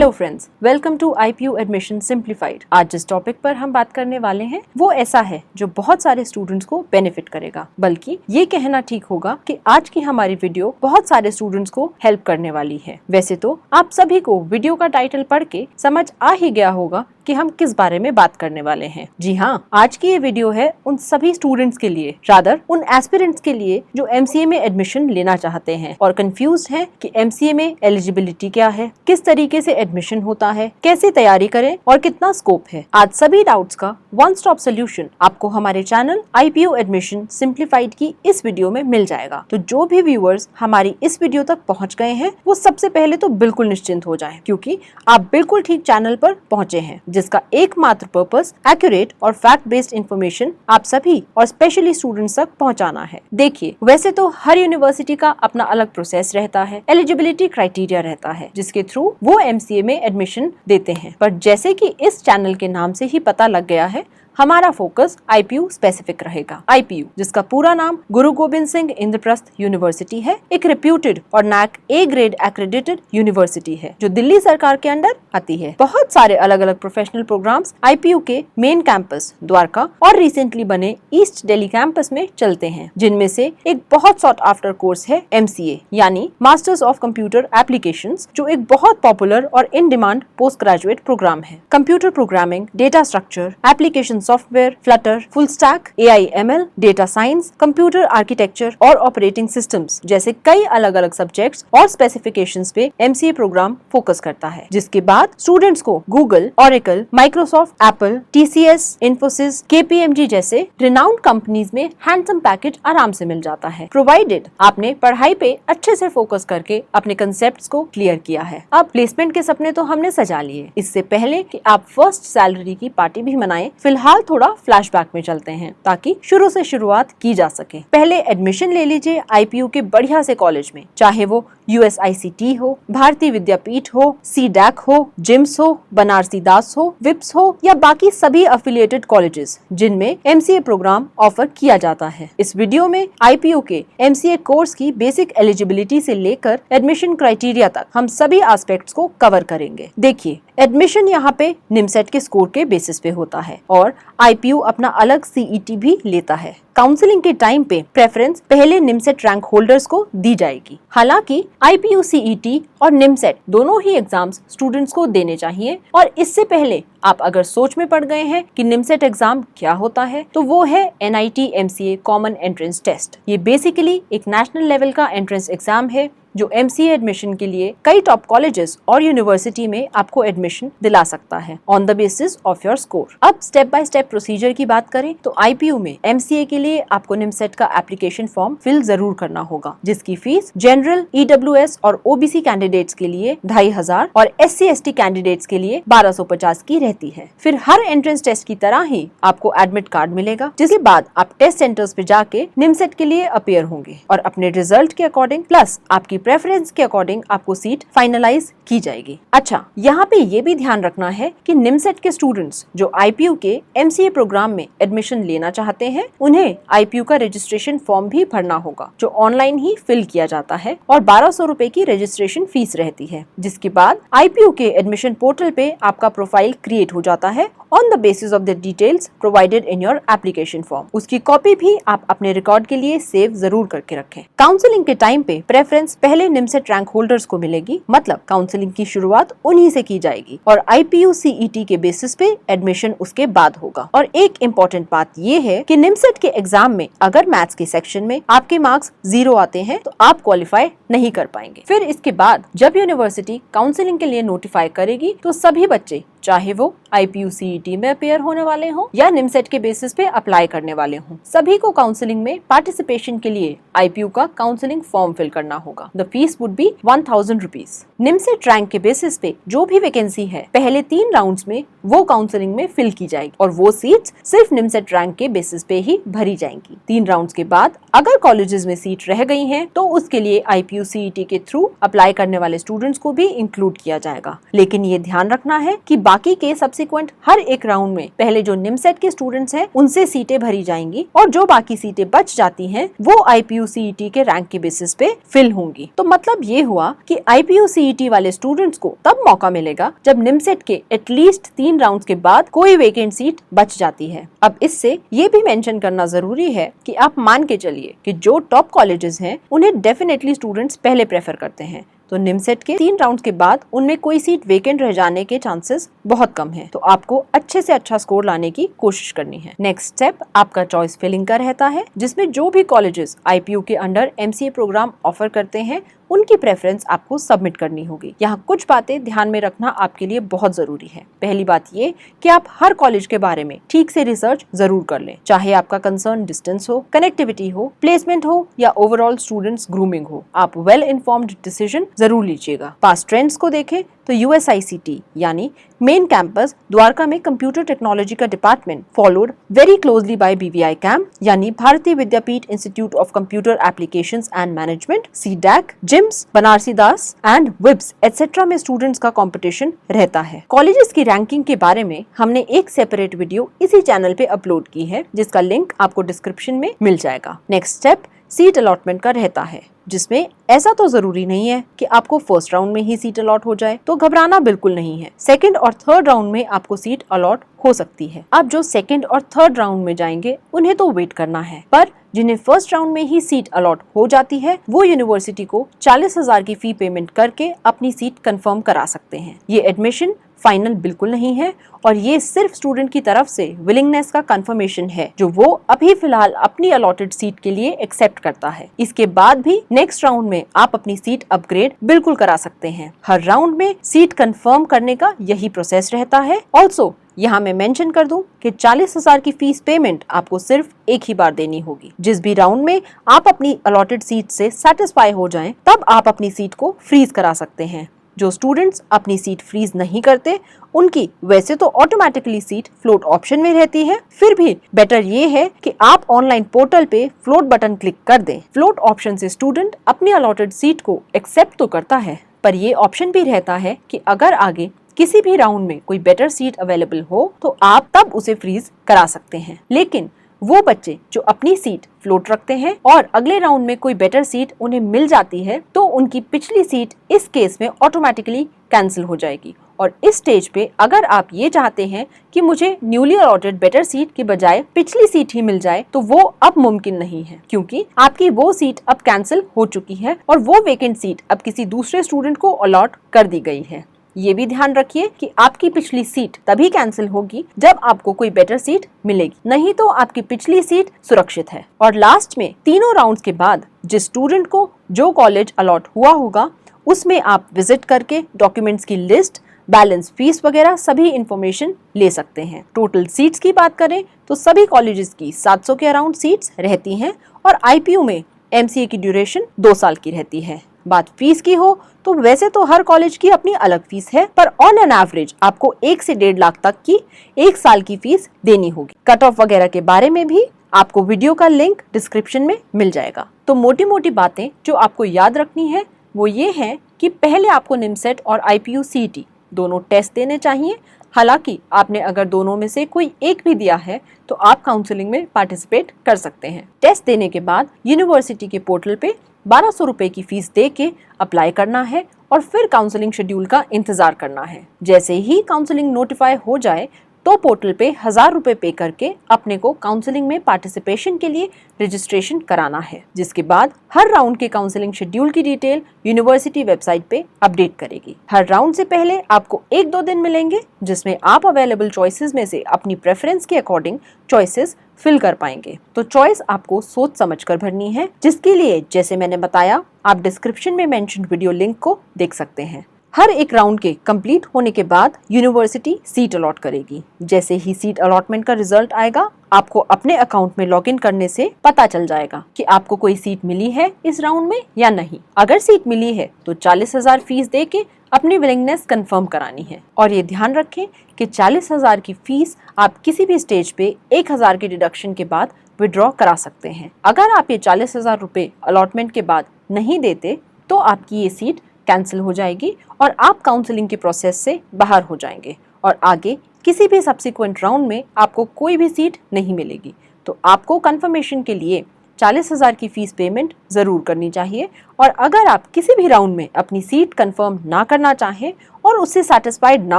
Hello friends, welcome to IPU admission simplified. आज जिस topic पर हम बात करने वाले हैं वो ऐसा है जो बहुत सारे स्टूडेंट्स को बेनिफिट करेगा, बल्कि ये कहना ठीक होगा कि आज की हमारी वीडियो बहुत सारे स्टूडेंट्स को हेल्प करने वाली है। वैसे तो आप सभी को वीडियो का टाइटल पढ़ के समझ आ ही गया होगा कि हम किस बारे में बात करने वाले हैं। जी हाँ, आज की ये वीडियो है उन सभी स्टूडेंट्स के लिए, रादर उन एस्पिरेंट्स के लिए जो MCA में एडमिशन लेना चाहते हैं और कंफ्यूज्ड हैं कि MCA में एलिजिबिलिटी क्या है, किस तरीके से एडमिशन होता है, कैसे तैयारी करें और कितना स्कोप है। आज सभी डाउट्स का वन स्टॉप सोल्यूशन आपको हमारे चैनल IPU एडमिशन सिंप्लीफाइड की इस वीडियो में मिल जाएगा। तो जो भी व्यूअर्स हमारी इस वीडियो तक पहुँच गए हैं वो सबसे पहले तो बिल्कुल निश्चिंत हो जाएं, क्योंकि आप बिल्कुल ठीक चैनल पर पहुँचे हैं, जिसका एकमात्र पर्पस एक्यूरेट और फैक्ट बेस्ड इंफॉर्मेशन आप सभी और स्पेशली स्टूडेंट्स तक पहुंचाना है। देखिए, वैसे तो हर यूनिवर्सिटी का अपना अलग प्रोसेस रहता है, एलिजिबिलिटी क्राइटेरिया रहता है जिसके थ्रू वो MCA में एडमिशन देते हैं, पर जैसे कि इस चैनल के नाम से ही पता लग गया है, हमारा फोकस IPU स्पेसिफिक रहेगा। IPU, जिसका पूरा नाम गुरु गोबिंद सिंह इंद्रप्रस्थ यूनिवर्सिटी है, एक रिप्यूटेड और NAC A grade accredited university है जो दिल्ली सरकार के अंडर आती है। बहुत सारे अलग अलग प्रोफेशनल प्रोग्राम्स IPU के मेन कैंपस द्वारका और रिसेंटली बने ईस्ट दिल्ली कैंपस में चलते हैं, जिनमें से एक बहुत सॉट आफ्टर कोर्स है MCA यानी मास्टर्स ऑफ कंप्यूटर एप्लीकेशंस, जो एक बहुत पॉपुलर और in demand post graduate program है। Computer programming, data structure, application software, flutter, full stack, AI/ML, data science, computer architecture और ऑपरेटिंग सिस्टम्स जैसे कई अलग अलग सब्जेक्ट्स और स्पेसिफिकेशंस पे MCA प्रोग्राम फोकस करता है, जिसके बाद स्टूडेंट्स को Google, oracle, Microsoft, Apple, TCS, Infosys, KPMG जैसे रिनाउंड कंपनीज में हैंडसम पैकेज आराम से मिल जाता है, प्रोवाइडेड आपने पढ़ाई पे अच्छे से फोकस करके अपने कंसेप्ट को क्लियर किया है। अब प्लेसमेंट के सपने तो हमने सजा लिए, इससे पहले कि आप फर्स्ट सैलरी की पार्टी भी मनाएं, फिलहाल थोड़ा फ्लैशबैक में चलते हैं ताकि शुरू से शुरुआत की जा सके। पहले एडमिशन ले लीजिए IPU के बढ़िया से कॉलेज में, चाहे वो USICT हो, भारतीय विद्यापीठ हो, CDAC हो, जिम्स हो, बनारसी दास हो, विप्स हो या बाकी सभी अफिलिएटेड कॉलेजेस जिनमें MCA प्रोग्राम ऑफर किया जाता है। इस वीडियो में IPU के MCA कोर्स की बेसिक एलिजिबिलिटी से लेकर एडमिशन क्राइटेरिया तक हम सभी एस्पेक्ट्स को कवर करेंगे। देखिए, एडमिशन यहाँ पे निमसेट के स्कोर के बेसिस पे होता है और IPU अपना अलग CET भी लेता है। काउंसलिंग के टाइम पे प्रेफरेंस पहले निमसेट रैंक होल्डर्स को दी जाएगी। हालांकि IPU CET और निमसेट दोनों ही एग्जाम्स स्टूडेंट्स को देने चाहिए, और इससे पहले आप अगर सोच में पड़ गए हैं कि निमसेट एग्जाम क्या होता है, तो वो है NIT MCA common entrance test. ये बेसिकली एक नेशनल लेवल का एंट्रेंस एग्जाम है जो MCA एडमिशन के लिए कई टॉप कॉलेजेस और यूनिवर्सिटी में आपको एडमिशन दिला सकता है on the basis of your score. अब स्टेप बाय स्टेप प्रोसीजर की बात करें तो IPU में MCA के लिए आपको निमसेट का एप्लीकेशन फॉर्म फिल जरूर करना होगा, जिसकी फीस जनरल, EWS और OBC कैंडिडेट्स के लिए 2500 और SC/ST कैंडिडेट्स के लिए 1250 की रहती है। फिर हर एंट्रेंस टेस्ट की तरह ही आपको एडमिट कार्ड मिलेगा, जिसके बाद आप टेस्ट सेंटर्स पे जाके निमसेट के लिए अपीयर होंगे और अपने रिजल्ट के अकॉर्डिंग प्लस आपकी प्रेफरेंस के अकॉर्डिंग आपको सीट फाइनलाइज की जाएगी। अच्छा, यहाँ पे ये भी ध्यान रखना है कि निमसेट के स्टूडेंट्स जो IPU के MCA प्रोग्राम में एडमिशन लेना चाहते हैं, उन्हें IPU का रजिस्ट्रेशन फॉर्म भी भरना होगा, जो ऑनलाइन ही फिल किया जाता है और 1200 रुपए की रजिस्ट्रेशन फीस रहती है। जिसके बाद IPU के एडमिशन पोर्टल पे आपका प्रोफाइल क्रिएट हो जाता है on the basis of the details provided in your application form. उसकी कॉपी भी आप अपने रिकॉर्ड के लिए सेव जरूर करके रखें। काउंसलिंग के टाइम पे प्रेफरेंस पहले निमसेट रैंक होल्डर्स को मिलेगी, मतलब काउंसलिंग की शुरुआत उन्हीं से की जाएगी और IPU CET के बेसिस पे एडमिशन उसके बाद होगा। और एक इम्पोर्टेंट बात ये है कि निमसेट के एग्जाम में अगर मैथ्स के सेक्शन में आपके मार्क्स 0 आते हैं तो आप क्वालिफाई नहीं कर पाएंगे। फिर इसके बाद जब यूनिवर्सिटी काउंसलिंग के लिए नोटिफाई करेगी तो सभी बच्चे, चाहे वो IPU CET में अपेयर होने वाले हों या निमसेट के बेसिस पे अप्लाई करने वाले हों, सभी को काउंसलिंग में पार्टिसिपेशन के लिए IPU का काउंसलिंग फॉर्म फिल करना होगा। The fees would be 1000 rupees. NIMCET rank के बेसिस पे जो भी वैकेंसी है पहले 3 राउंड्स में वो काउंसलिंग में फिल की जाएगी और वो सीट्स सिर्फ निमसेट रैंक के बेसिस पे ही भरी जाएंगी। 3 राउंड्स के बाद अगर कॉलेजेस में सीट रह गई हैं तो उसके लिए IPU CET के थ्रू अप्लाई करने वाले स्टूडेंट्स को भी इंक्लूड किया जाएगा। लेकिन ये ध्यान रखना है कि बाकी के सब्सिक्वेंट हर एक राउंड में पहले जो निमसेट के स्टूडेंट्स हैं उनसे सीटें भरी जाएंगी और जो बाकी सीटें बच जाती हैं वो IPU CET के रैंक के बेसिस पे फिल होंगी। तो मतलब ये हुआ कि IPU CET वाले स्टूडेंट्स को तब मौका मिलेगा जब निमसेट के एटलीस्ट 3 राउंड्स के बाद कोई वेकेंट सीट बच जाती है। अब इससे ये भी मेंशन करना जरूरी है कि आप मान के चलिए कि जो टॉप कॉलेजेस हैं उन्हें डेफिनेटली स्टूडेंट्स पहले प्रेफर करते हैं, तो निमसेट के 3 राउंड्स के बाद उनमें कोई सीट वेकेंट रह जाने के चांसेस बहुत कम हैं। तो आपको अच्छे से अच्छा स्कोर लाने की कोशिश करनी है। नेक्स्ट स्टेप आपका चॉइस फिलिंग का रहता है, जिसमें जो भी कॉलेजेस IPU के अंडर MCA प्रोग्राम ऑफर करते हैं उनकी प्रेफरेंस आपको सबमिट करनी होगी। यहाँ कुछ बातें ध्यान में रखना आपके लिए बहुत जरूरी है। पहली बात ये कि आप हर कॉलेज के बारे में ठीक से रिसर्च जरूर कर लें, चाहे आपका कंसर्न डिस्टेंस हो, कनेक्टिविटी हो, प्लेसमेंट हो या ओवरऑल स्टूडेंट्स ग्रूमिंग हो। आप वेल इन्फॉर्म्ड डिसीजन जरूर लीजिएगा। पास्ट ट्रेंड्स को देखें तो USICT यानी मेन कैंपस द्वारका में कंप्यूटर टेक्नोलॉजी का department followed very closely by BVI कैम यानी Bharati Vidyapeeth institute of computer applications and management, CDAC, JIMS, Banarsi Das and विब्स एटसेट्रा में स्टूडेंट्स का कंपटीशन रहता है। कॉलेजेस की रैंकिंग के बारे में हमने एक सेपरेट वीडियो इसी चैनल पे अपलोड की है, जिसका लिंक आपको डिस्क्रिप्शन में मिल जाएगा। नेक्स्ट स्टेप सीट अलॉटमेंट का रहता है, जिसमें ऐसा तो जरूरी नहीं है कि आपको फर्स्ट राउंड में ही सीट अलॉट हो जाए, तो घबराना बिल्कुल नहीं है। सेकंड और थर्ड राउंड में आपको सीट अलॉट हो सकती है। अब जो सेकंड और थर्ड राउंड में जाएंगे उन्हें तो वेट करना है, पर जिन्हें फर्स्ट राउंड में ही सीट अलॉट हो जाती है वो यूनिवर्सिटी को 40,000 की फी पेमेंट करके अपनी सीट कंफर्म करा सकते हैं। ये एडमिशन फाइनल बिल्कुल नहीं है और ये सिर्फ स्टूडेंट की तरफ से विलिंगनेस का कंफर्मेशन है जो वो अभी फिलहाल अपनी अलॉटेड सीट के लिए एक्सेप्ट करता है। इसके बाद भी नेक्स्ट राउंड में आप अपनी सीट अपग्रेड बिल्कुल करा सकते हैं। हर राउंड में सीट कंफर्म करने का यही प्रोसेस रहता है। ऑल्सो यहाँ मैं मेंशन कर दूं कि 40,000 की फीस पेमेंट आपको सिर्फ एक ही बार देनी होगी। जिस भी राउंड में आप अपनी अलॉटेड सीट से सेटिस्फाई हो जाएं, तब आप अपनी सीट को फ्रीज करा सकते हैं। जो स्टूडेंट्स अपनी सीट फ्रीज नहीं करते उनकी वैसे तो ऑटोमेटिकली सीट फ्लोट ऑप्शन में रहती है, फिर भी बेटर ये है कि आप ऑनलाइन पोर्टल पे फ्लोट बटन क्लिक कर दें। फ्लोट ऑप्शन से स्टूडेंट अपनी अलॉटेड सीट को एक्सेप्ट तो करता है, पर ये ऑप्शन भी रहता है कि अगर आगे किसी भी राउंड में कोई बेटर सीट अवेलेबल हो तो आप तब उसे फ्रीज करा सकते हैं। लेकिन वो बच्चे जो अपनी सीट फ्लोट रखते हैं और अगले राउंड में कोई बेटर सीट उन्हें मिल जाती है तो उनकी पिछली सीट इस केस में ऑटोमेटिकली कैंसिल हो जाएगी। और इस स्टेज पे अगर आप ये चाहते हैं कि मुझे न्यूली अलॉटेड बेटर सीट के बजाय पिछली सीट ही मिल जाए तो वो अब मुमकिन नहीं है, क्योंकि आपकी वो सीट अब कैंसिल हो चुकी है और वो वेकेंट सीट अब किसी दूसरे स्टूडेंट को अलॉट कर दी गई है। ये भी ध्यान रखिए कि आपकी पिछली सीट तभी कैंसिल होगी जब आपको कोई बेटर सीट मिलेगी, नहीं तो आपकी पिछली सीट सुरक्षित है। और लास्ट में तीनों राउंड्स के बाद जिस स्टूडेंट को जो कॉलेज अलॉट हुआ होगा उसमें आप विजिट करके डॉक्यूमेंट्स की लिस्ट, बैलेंस फीस वगैरह सभी इंफॉर्मेशन ले सकते हैं। टोटल सीट्स की बात करें तो सभी कॉलेजेस की 700 के अराउंड सीट्स रहती हैं और IPU में MCA की ड्यूरेशन 2 साल की रहती है। बात फीस की हो तो वैसे तो हर कॉलेज की अपनी अलग फीस है, पर ऑन एन एवरेज आपको 1 से 1.5 लाख तक की 1 साल की फीस देनी होगी। कट ऑफ वगैरह के बारे में भी आपको वीडियो का लिंक डिस्क्रिप्शन में मिल जाएगा। तो मोटी मोटी बातें जो आपको याद रखनी है वो ये है कि पहले आपको निमसेट और IPU CET दोनों टेस्ट देने चाहिए। हालांकि आपने अगर दोनों में से कोई एक भी दिया है तो आप काउंसलिंग में पार्टिसिपेट कर सकते हैं। टेस्ट देने के बाद यूनिवर्सिटी के पोर्टल पे 1200 रुपए की फीस दे के अप्लाई करना है और फिर काउंसलिंग शेड्यूल का इंतजार करना है। जैसे ही काउंसलिंग नोटिफाई हो जाए तो पोर्टल पे 1000 रुपए पे करके अपने को काउंसलिंग में पार्टिसिपेशन के लिए रजिस्ट्रेशन कराना है, जिसके बाद हर राउंड के काउंसलिंग शेड्यूल की डिटेल यूनिवर्सिटी वेबसाइट पे अपडेट करेगी। हर राउंड से पहले आपको 1-2 दिन मिलेंगे जिसमें आप अवेलेबल चॉइसेस में से अपनी प्रेफरेंस के अकॉर्डिंग चॉइसेस फिल कर पाएंगे। तो चॉइस आपको सोच समझ कर भरनी है, जिसके लिए जैसे मैंने बताया आप डिस्क्रिप्शन में मेंशन्ड वीडियो लिंक को देख सकते हैं। हर एक राउंड के कंप्लीट होने के बाद यूनिवर्सिटी सीट अलॉट करेगी। जैसे ही सीट अलॉटमेंट का रिजल्ट आएगा आपको अपने अकाउंट में लॉगिन करने से पता चल जाएगा कि आपको कोई सीट मिली है इस राउंड में या नहीं। अगर सीट मिली है तो 40,000 फीस दे के अपनी विलिंगनेस कंफर्म करानी है। और ये ध्यान रखें कि 40,000 की फीस आप किसी भी स्टेज पे 1,000 के डिडक्शन के बाद विड्रॉ करा सकते हैं। अगर आप ये 40,000 रुपए अलॉटमेंट के बाद नहीं देते तो आपकी ये सीट कैंसिल हो जाएगी और आप काउंसलिंग के प्रोसेस से बाहर हो जाएंगे और आगे किसी भी सब्सिक्वेंट राउंड में आपको कोई भी सीट नहीं मिलेगी। तो आपको कंफर्मेशन के लिए 40,000 की फीस पेमेंट जरूर करनी चाहिए। और अगर आप किसी भी राउंड में अपनी सीट कंफर्म ना करना चाहें और उससे सेटिस्फाइड ना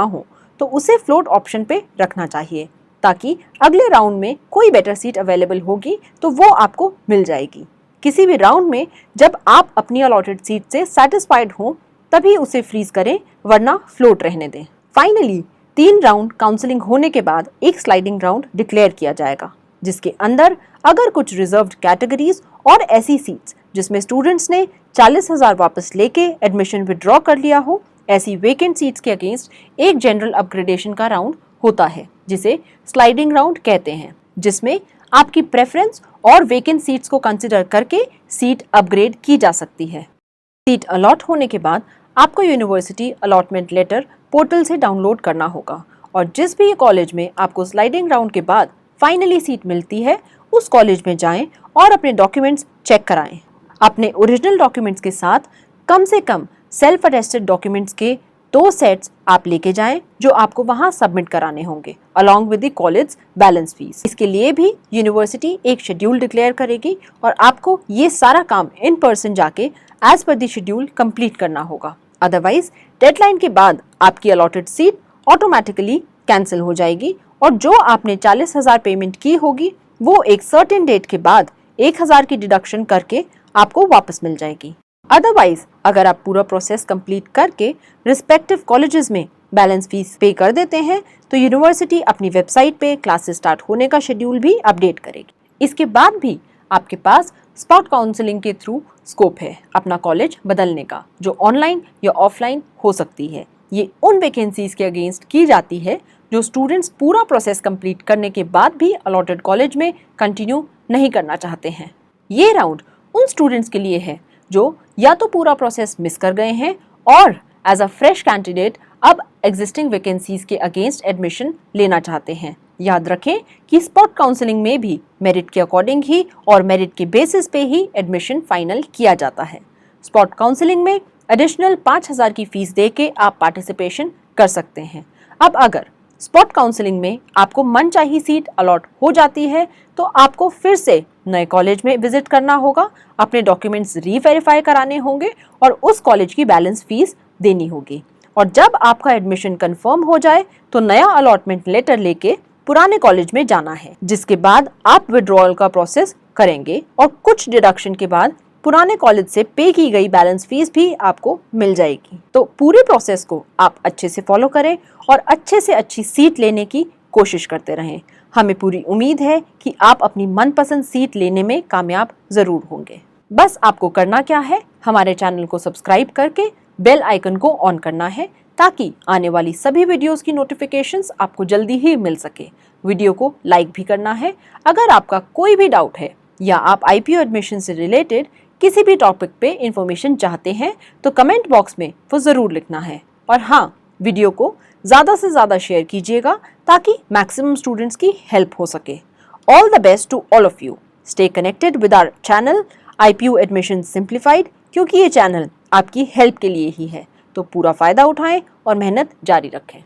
हो तो उसे फ्लोट ऑप्शन पे रखना चाहिए, ताकि अगले राउंड में कोई बेटर सीट अवेलेबल होगी तो वो आपको मिल जाएगी। किसी भी राउंड में जब आप अपनी अलॉटेड सीट से सेटिस्फाइड हो तभी उसे फ्रीज करें, वरना फ्लोट रहने दें। फाइनली 3 राउंड काउंसलिंग होने के बाद एक स्लाइडिंग राउंड डिक्लेयर किया जाएगा, जिसके अंदर अगर कुछ रिजर्व्ड कैटेगरीज और ऐसी सीट्स जिसमें स्टूडेंट्स ने 40,000 वापस लेके एडमिशन विड्रॉ कर लिया हो, ऐसी वेकेंट सीट्स के अगेंस्ट एक जनरल अपग्रेडेशन का राउंड होता है, जिसे स्लाइडिंग राउंड कहते हैं, जिसमें आपकी प्रेफरेंस और वेकेंट सीट्स को कंसिडर करके सीट अपग्रेड की जा सकती है। सीट अलॉट होने के बाद आपको यूनिवर्सिटी अलॉटमेंट लेटर पोर्टल से डाउनलोड करना होगा और जिस भी कॉलेज में आपको स्लाइडिंग राउंड के बाद फाइनली सीट मिलती है उस कॉलेज में जाएं और अपने डॉक्यूमेंट्स चेक कराएं। अपने ओरिजिनल डॉक्यूमेंट्स के साथ कम से कम सेल्फ अटेस्टेड डॉक्यूमेंट्स के 2 सेट्स आप लेके जाएं जो आपको वहां सबमिट कराने होंगे along with the college balance fees. इसके लिए भी यूनिवर्सिटी एक शेड्यूल डिक्लेयर करेगी और आपको ये सारा काम इन पर्सन जाके as per the schedule complete करना होगा। अदरवाइज डेडलाइन के बाद आपकी अलॉटेड सीट ऑटोमेटिकली कैंसिल हो जाएगी और जो आपने 40,000 पेमेंट की होगी वो एक सर्टेन डेट के बाद 1,000 की डिडक्शन करके आपको वापस मिल जाएगी। अदरवाइज अगर आप पूरा प्रोसेस कंप्लीट करके रिस्पेक्टिव कॉलेजेस में बैलेंस फीस पे कर देते हैं तो यूनिवर्सिटी अपनी वेबसाइट पे क्लासेस स्टार्ट होने का शेड्यूल भी अपडेट करेगी। इसके बाद भी आपके पास स्पॉट काउंसलिंग के थ्रू स्कोप है अपना कॉलेज बदलने का, जो ऑनलाइन या ऑफलाइन हो सकती है। ये उन वैकेंसीज के अगेंस्ट की जाती है जो स्टूडेंट्स पूरा प्रोसेस कंप्लीट करने के बाद भी अलॉटेड कॉलेज में कंटिन्यू नहीं करना चाहते हैं। ये राउंड उन स्टूडेंट्स के लिए है जो या तो पूरा प्रोसेस मिस कर गए हैं और एज अ फ्रेश कैंडिडेट अब एग्जिस्टिंग वैकेंसीज के अगेंस्ट एडमिशन लेना चाहते हैं। याद रखें कि स्पॉट काउंसलिंग में भी मेरिट के अकॉर्डिंग ही और मेरिट के बेसिस पे ही एडमिशन फाइनल किया जाता है। स्पॉट काउंसलिंग में एडिशनल 5,000 की फीस देके आप पार्टिसिपेशन कर सकते हैं। अब अगर स्पॉट काउंसलिंग में आपको मनचाही सीट अलॉट हो जाती है तो आपको फिर से नए कॉलेज में विजिट करना होगा, अपने डॉक्यूमेंट्स रीवेरीफाई कराने होंगे और उस कॉलेज की बैलेंस फीस देनी होगी। और जब आपका एडमिशन कंफर्म हो जाए तो नया अलॉटमेंट लेटर लेके पुराने कॉलेज में जाना है, जिसके बाद आप विड्रॉल का प्रोसेस करेंगे और कुछ डिडक्शन के बाद पुराने कॉलेज से पे की गई बैलेंस फीस भी आपको मिल जाएगी। तो पूरे प्रोसेस को आप अच्छे से फॉलो करें और अच्छे से अच्छी सीट लेने की कोशिश करते रहें। हमें पूरी उम्मीद है कि आप अपनी मनपसंद सीट लेने में कामयाब जरूर होंगे। बस आपको करना क्या है, हमारे चैनल को सब्सक्राइब करके बेल आइकन को ऑन करना है ताकि आने वाली सभी वीडियोस की नोटिफिकेशंस आपको जल्दी ही मिल सके। वीडियो को लाइक भी करना है। अगर आपका कोई भी डाउट है या आप IPO एडमिशन से रिलेटेड किसी भी टॉपिक पे इंफॉर्मेशन चाहते हैं तो कमेंट बॉक्स में वो जरूर लिखना है। और हाँ, वीडियो को ज़्यादा से ज़्यादा शेयर कीजिएगा ताकि मैक्सिमम स्टूडेंट्स की हेल्प हो सके। All the best to all of you. Stay connected with our channel IPO admission simplified, क्योंकि ये चैनल आपकी हेल्प के लिए ही है। तो पूरा फायदा उठाएं और मेहनत जारी रखें।